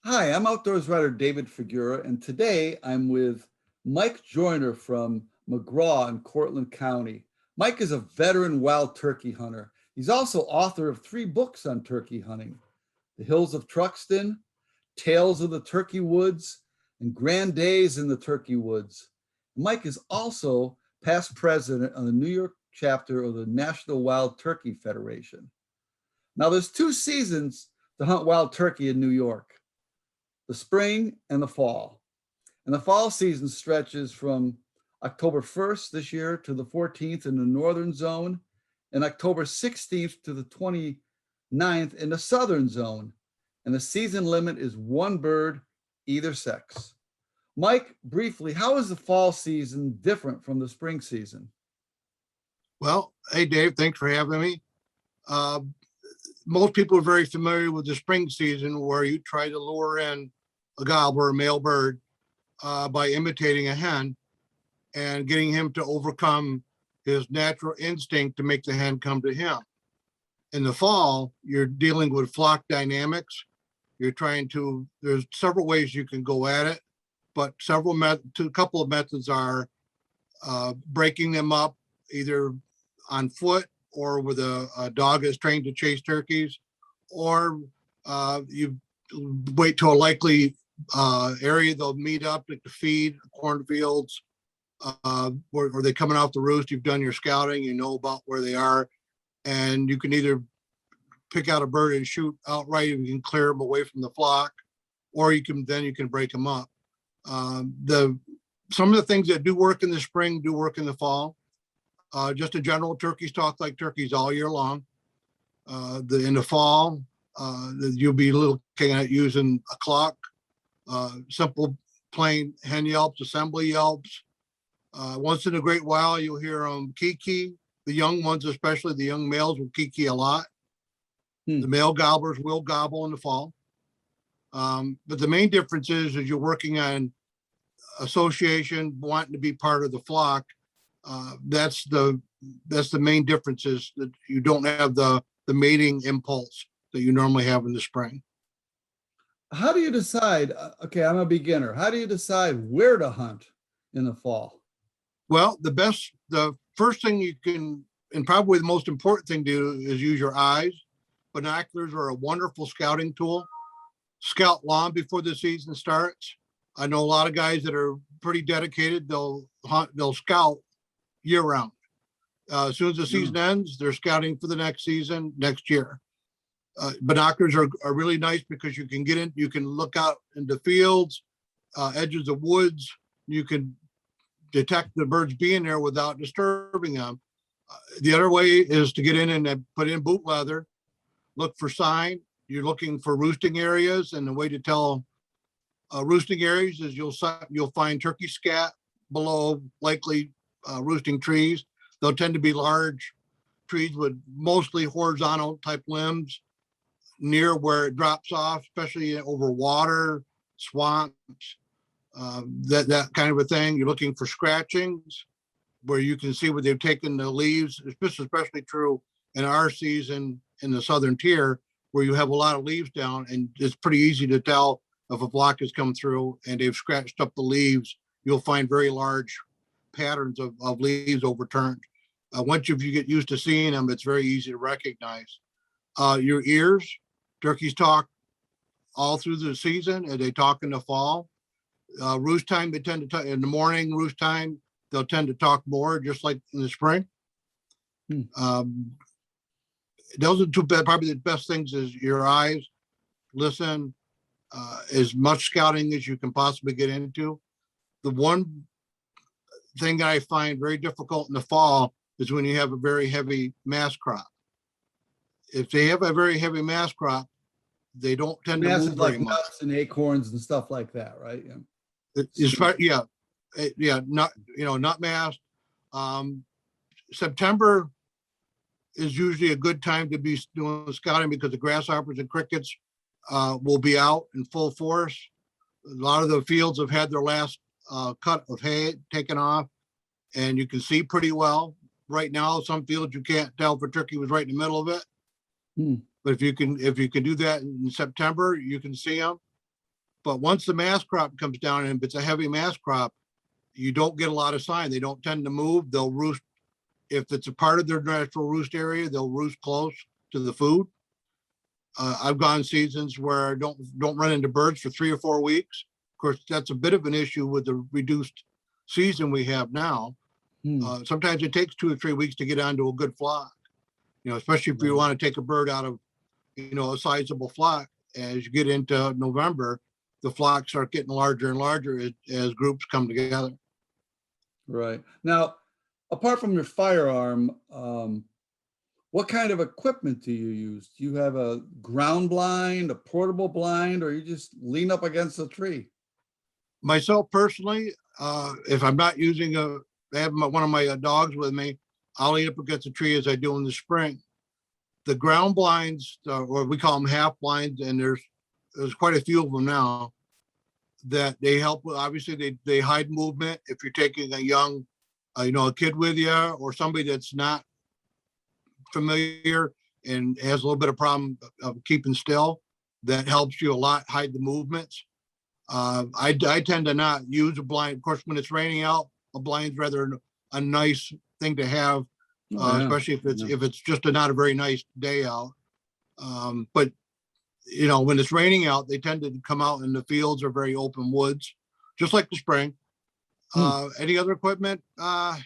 Hi, I'm outdoors writer David Figura, and today I'm with Mike Joyner from McGraw in Cortland County. Mike is a veteran wild turkey hunter. He's also author of 3 books on turkey hunting: The Hills of Truxton, Tales of the Turkey Woods, and Grand Days in the Turkey Woods. Mike is also past president of the New York chapter of the National Wild Turkey Federation. Now, there's 2 seasons to hunt wild turkey in New York: the spring and the fall. And the fall season stretches from October 1st this year to the 14th in the northern zone, and October 16th to the 29th in the southern zone. And the season limit is 1 bird, either sex. Mike, briefly, how is the fall season different from the spring season? Well, hey, Dave, thanks for having me. Most people are very familiar with the spring season, where you try to lure in a gobbler, a male bird, by imitating a hen and getting him to overcome his natural instinct to make the hen come to him. In the fall, you're dealing with flock dynamics. There's several ways you can go at it, but a couple of methods are breaking them up either on foot or with a dog that's trained to chase turkeys, or you wait to a likely area they'll meet up, like the feed, cornfields, or they coming off the roost. You've done your scouting, you know about where they are, and you can either pick out a bird and shoot outright, and you can clear them away from the flock, or you can break them up. Some of the things that do work in the spring do work in the fall. Just in general, turkeys talk like turkeys all year long. In the fall, you'll be looking at using a clock, simple plain hen yelps, assembly yelps. Once in a great while, you'll hear them kiki. The young ones, especially the young males, will kiki a lot. The male gobblers will gobble in the fall. But the main difference is you're working on association, wanting to be part of the flock. That's the main difference, is that you don't have the mating impulse that you normally have in the spring. How do you decide? Okay, I'm a beginner. How do you decide where to hunt in the fall? Well, the first thing you can, and probably the most important thing to do, is use your eyes. Binoculars are a wonderful scouting tool. Scout long before the season starts. I know a lot of guys that are pretty dedicated. They'll scout year round. As soon as the season ends, they're scouting for the next season, next year. Binoculars are really nice because you can you can look out into fields, edges of woods. You can detect the birds being there without disturbing them. The other way is to get in and put in boot leather, look for sign. You're looking for roosting areas, and the way to tell roosting areas is you'll find turkey scat below likely roosting trees. They'll tend to be large trees with mostly horizontal type limbs near where it drops off, especially over water, swamps, that kind of a thing. You're looking for scratchings where you can see where they've taken the leaves. This is especially true in our season in the southern tier, where you have a lot of leaves down, and it's pretty easy to tell if a flock has come through and they've scratched up the leaves. You'll find very large patterns of leaves overturned. Once you get used to seeing them, it's very easy to recognize. Your ears, turkeys talk all through the season, and they talk in the fall. Roost time, they tend to talk in the morning. Roost time, they'll tend to talk more, just like in the spring. Those are probably the best things: is your eyes, listen, as much scouting as you can possibly get into. The one thing that I find very difficult in the fall is when you have a very heavy mass crop. If they have a very heavy mass crop, they don't tend to move very much. Nuts and acorns and stuff like that, right? Nut mass. September is usually a good time to be doing scouting because the grasshoppers and crickets will be out in full force. A lot of the fields have had their last cut of hay taken off, and you can see pretty well. Right now, some fields you can't tell if a turkey was right in the middle of it. But if you can do that in September, you can see them. But once the mass crop comes down, and if it's a heavy mass crop, you don't get a lot of sign. They don't tend to move. They'll roost. If it's a part of their natural roost area, they'll roost close to the food. I've gone seasons where I don't run into birds for 3 or 4 weeks. Of course, that's a bit of an issue with the reduced season we have now. Sometimes it takes 2 or 3 weeks to get onto a good flock, especially if you want to take a bird out of, a sizable flock. As you get into November, the flocks start getting larger and larger as groups come together. Right. Now, apart from your firearm, what kind of equipment do you use? Do you have a ground blind, a portable blind, or you just lean up against a tree? Myself personally, if I'm not I have one of my dogs with me, I'll lean up against a tree as I do in the spring. The ground blinds, or we call them half blinds, and there's quite a few of them now, that they help with. Obviously, they hide movement. If you're taking a young, a kid with you, or somebody that's not familiar and has a little bit of problem of keeping still, that helps you a lot hide the movements. I tend to not use a blind. Of course, when it's raining out, a blind's rather a nice thing to have, especially if it's just not a very nice day out. But when it's raining out, they tend to come out in the fields or very open woods, just like the spring. Any other equipment? A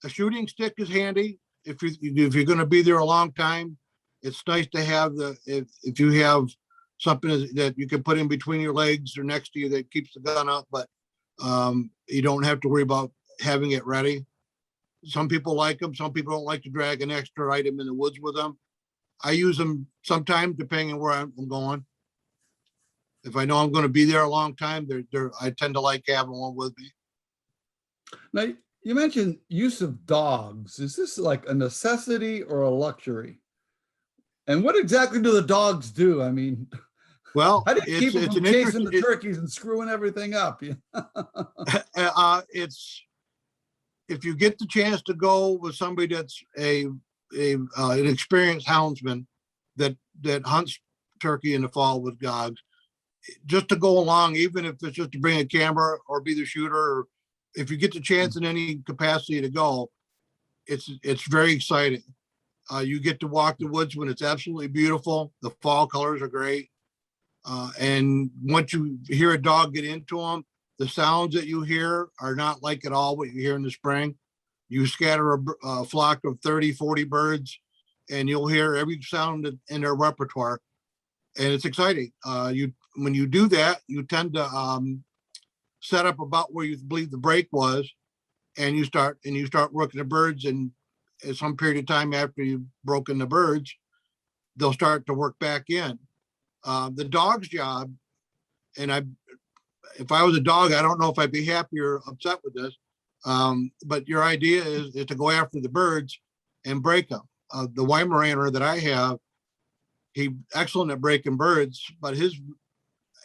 shooting stick is handy if you're going to be there a long time. It's nice to have if you have something that you can put in between your legs or next to you that keeps the gun up, but you don't have to worry about having it ready. Some people like them. Some people don't like to drag an extra item in the woods with them. I use them sometimes depending on where I'm going. If I know I'm going to be there a long time, I tend to like having one with me. Now, you mentioned use of dogs. Is this like a necessity or a luxury? And what exactly do the dogs do? I mean, well, how do you keep them from chasing the turkeys and screwing everything up? It's if you get the chance to go with somebody that's an experienced houndsman that hunts turkey in the fall with dogs, just to go along, even if it's just to bring a camera or be the shooter, or if you get the chance in any capacity to go, it's very exciting. You get to walk the woods when it's absolutely beautiful. The fall colors are great. And once you hear a dog get into them, the sounds that you hear are not like at all what you hear in the spring. You scatter a flock of 30, 40 birds, and you'll hear every sound in their repertoire. And it's exciting. When you do that, you tend to set up about where you believe the break was, and you start working the birds. And at some period of time after you've broken the birds, they'll start to work back in. The dog's job, and if I was a dog, I don't know if I'd be happy or upset with this. But your idea is to go after the birds and break them. The Weimaraner that I have, he's excellent at breaking birds, but his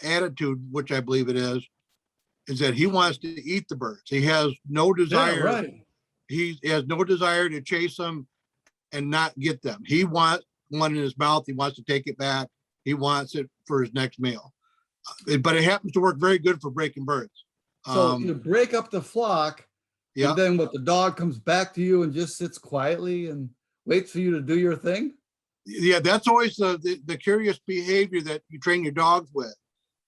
attitude, which I believe it is that he wants to eat the birds. He has no desire. Yeah, right. He has no desire to chase them and not get them. He wants one in his mouth. He wants to take it back. He wants it for his next meal. But it happens to work very good for breaking birds. So you break up the flock, and then the dog comes back to you and just sits quietly and waits for you to do your thing? Yeah, that's always the curious behavior that you train your dogs with.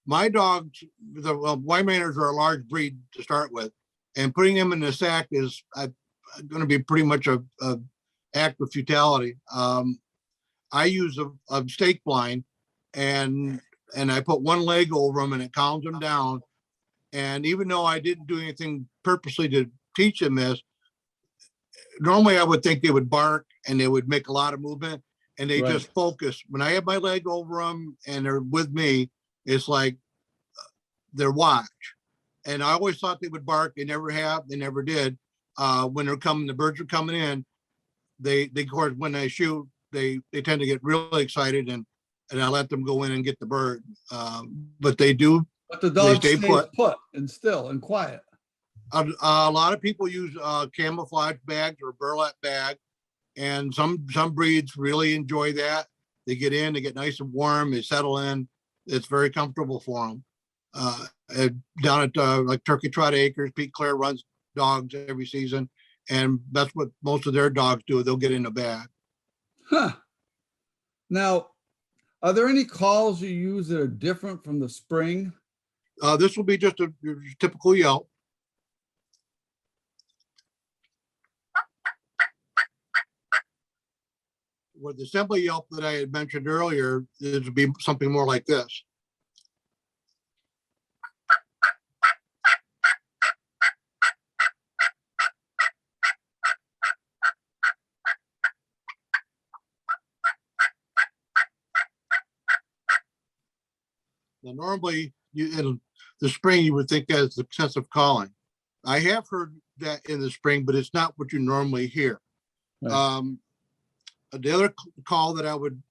My dogs, the Weimaners are a large breed to start with, and putting them in the sack is going to be pretty much a act of futility. I use a stake blind, and I put one leg over them, and it calms them down. And even though I didn't do anything purposely to teach them this, normally I would think they would bark and they would make a lot of movement, and they just focus. When I have my leg over them and they're with me, it's like they're watch. And I always thought they would bark. They never have. They never did. When they're coming, the birds are coming in. They of course, when they shoot, they tend to get really excited, and I let them go in and get the bird. But they do. But the dog stays put and still and quiet. A lot of people use camouflage bags or burlap bag, and some breeds really enjoy that. They get in, they get nice and warm, they settle in. It's very comfortable for them. down at like Turkey Trot Acres. Pete Clare runs dogs every season, and that's what most of their dogs do. They'll get in a bag. Huh. Now, are there any calls you use that are different from the spring? This will be just a your typical yelp. Where the assembly yelp that I had mentioned earlier is to be something more like this. Now, normally, in the spring, you would think that's excessive calling. I have heard that in the spring, but it's not what you normally hear. Right. The other call that I would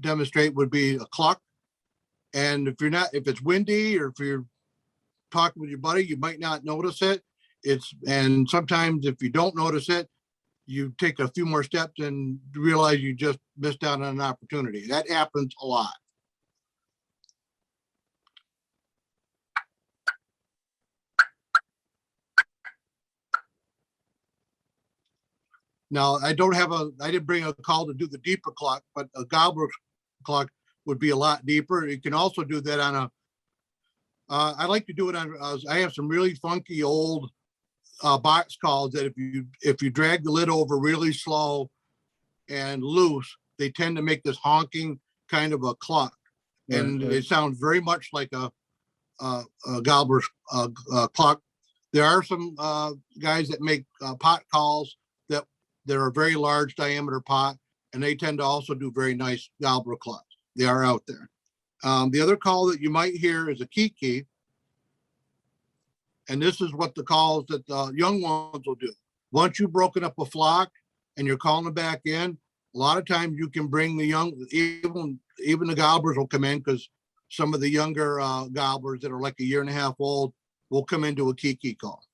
demonstrate would be a cluck. And if it's windy or if you're talking with your buddy, you might not notice it. And sometimes if you don't notice it, you take a few more steps and realize you just missed out on an opportunity. That happens a lot. Now, I didn't bring a call to do the deeper cluck, but a gobbler cluck would be a lot deeper. You can also do that on I like to do it on, I have some really funky old box calls that if you drag the lid over really slow and loose, they tend to make this honking kind of a cluck. And it sounds very much like a gobbler's cluck. There are some guys that make pot calls that are a very large diameter pot, and they tend to also do very nice gobbler clucks. They are out there. The other call that you might hear is a kiki. And this is what the calls that the young ones will do. Once you've broken up a flock and you're calling them back in, a lot of times you can bring the young, even the gobblers will come in, because some of the younger gobblers that are like a year and a half old will come into a kiki call.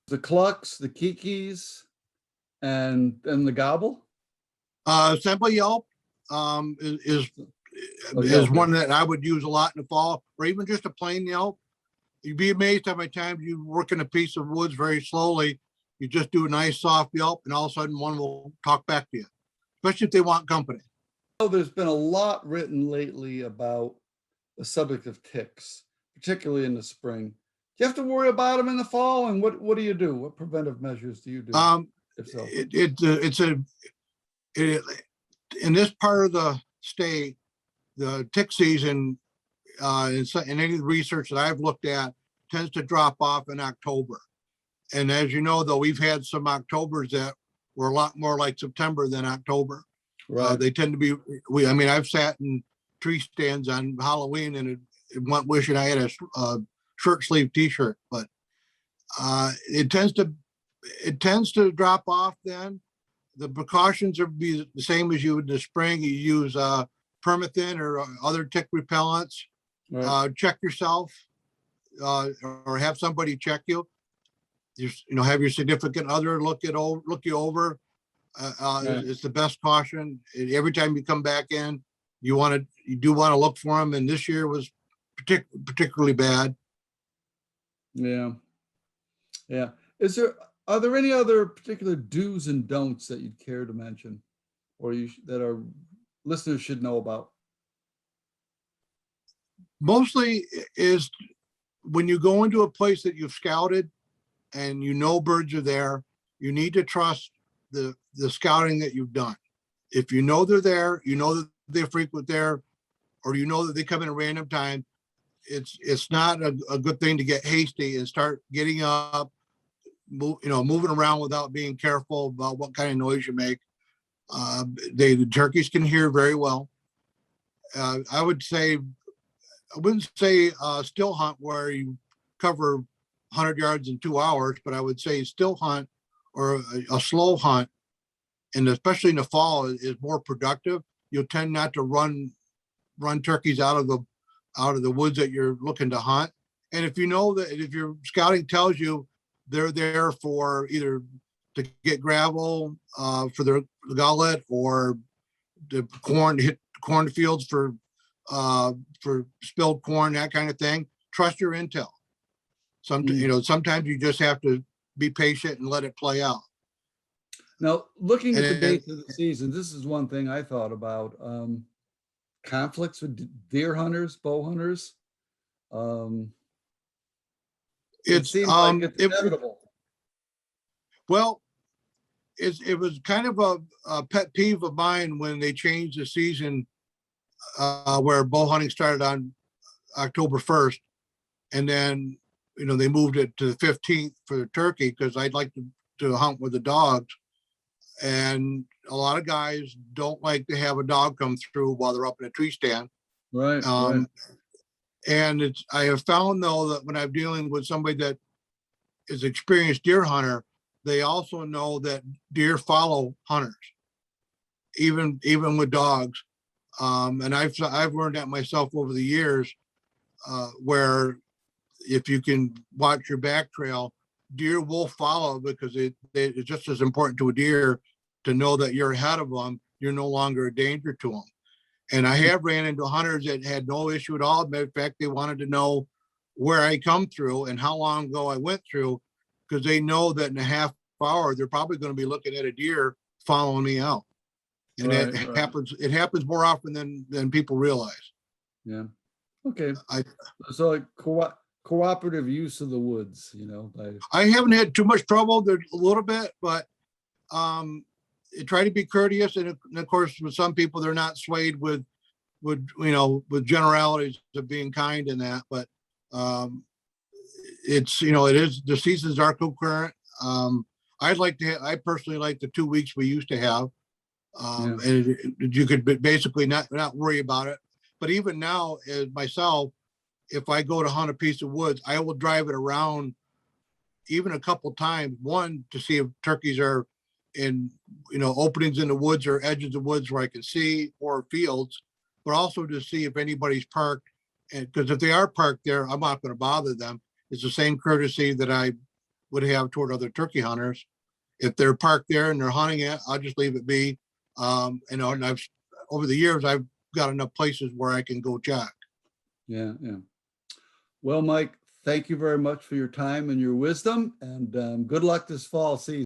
The clucks, the kikis, and the gobble? Assembly yelp is one that I would use a lot in the fall, or even just a plain yelp. You'd be amazed how many times you work in a piece of woods very slowly. You just do a nice soft yelp, and all of a sudden one will talk back to you, especially if they want company. Oh, there's been a lot written lately about the subject of ticks, particularly in the spring. Do you have to worry about them in the fall? And what do you do? What preventive measures do you do? If so, in this part of the state, the tick season in any research that I've looked at tends to drop off in October. And as you know, though, we've had some Octobers that were a lot more like September than October. right. They tend to be, I've sat in tree stands on Halloween and it went wishing I had a shirt sleeve t-shirt, but it tends to drop off then. The precautions are be the same as you would in the spring. You use permethrin or other tick repellents. Right. Check yourself or have somebody check you. Have your significant other look you over. Right. It's the best caution. Every time you come back in, you do want to look for them. And this year was particularly bad. Yeah. Yeah. Are there any other particular do's and don'ts that you'd care to mention, or that our listeners should know about? Mostly is when you go into a place that you've scouted and birds are there, you need to trust the scouting that you've done. If you know they're there, that they're frequent there, or that they come in at random time, it's not a good thing to get hasty and start getting up, moving around without being careful about what kind of noise you make. The turkeys can hear very well. I wouldn't say still hunt where you cover 100 yards in 2 hours, but I would say still hunt or a slow hunt, and especially in the fall, is more productive. You'll tend not to run turkeys out of the woods that you're looking to hunt. And if your scouting tells you they're there for either to get gravel for their gullet, or the corn, hit cornfields for spilled corn, that kind of thing. Trust your intel. Sometimes you just have to be patient and let it play out. Now, looking at the And dates of the season, this is one thing I thought about. Conflicts with deer hunters, bow hunters. It seems like it's inevitable. Well, it was kind of a pet peeve of mine when they changed the season, where bow hunting started on October 1st, and then they moved it to the 15th for the turkey, because I'd like to hunt with the dogs, and a lot of guys don't like to have a dog come through while they're up in a tree stand. Right. And I have found, though, that when I'm dealing with somebody that is an experienced deer hunter, they also know that deer follow hunters, even with dogs. And I've learned that myself over the years, where if you can watch your back trail, deer will follow, because it's just as important to a deer to know that you're ahead of them. You're no longer a danger to them. And I have ran into hunters that had no issue at all. Matter of fact, they wanted to know where I come through and how long ago I went through, because they know that in a half hour, they're probably going to be looking at a deer following me out. And it happens more often than people realize. Yeah. Okay. So like cooperative use of the woods, I haven't had too much trouble there, a little bit, but try to be courteous. And of course, with some people, they're not swayed with generalities of being kind and that, but it is, the seasons are concurrent. I personally like the 2 weeks we used to have. And you could basically not worry about it. But even now, as myself, if I go to hunt a piece of woods, I will drive it around even a couple times. One, to see if turkeys are in openings in the woods or edges of woods where I can see, or fields, but also to see if anybody's parked. And because if they are parked there, I'm not going to bother them. It's the same courtesy that I would have toward other turkey hunters. If they're parked there and they're hunting it, I'll just leave it be. And I've, over the years, I've got enough places where I can go check. Yeah. Well, Mike, thank you very much for your time and your wisdom, and good luck this fall season.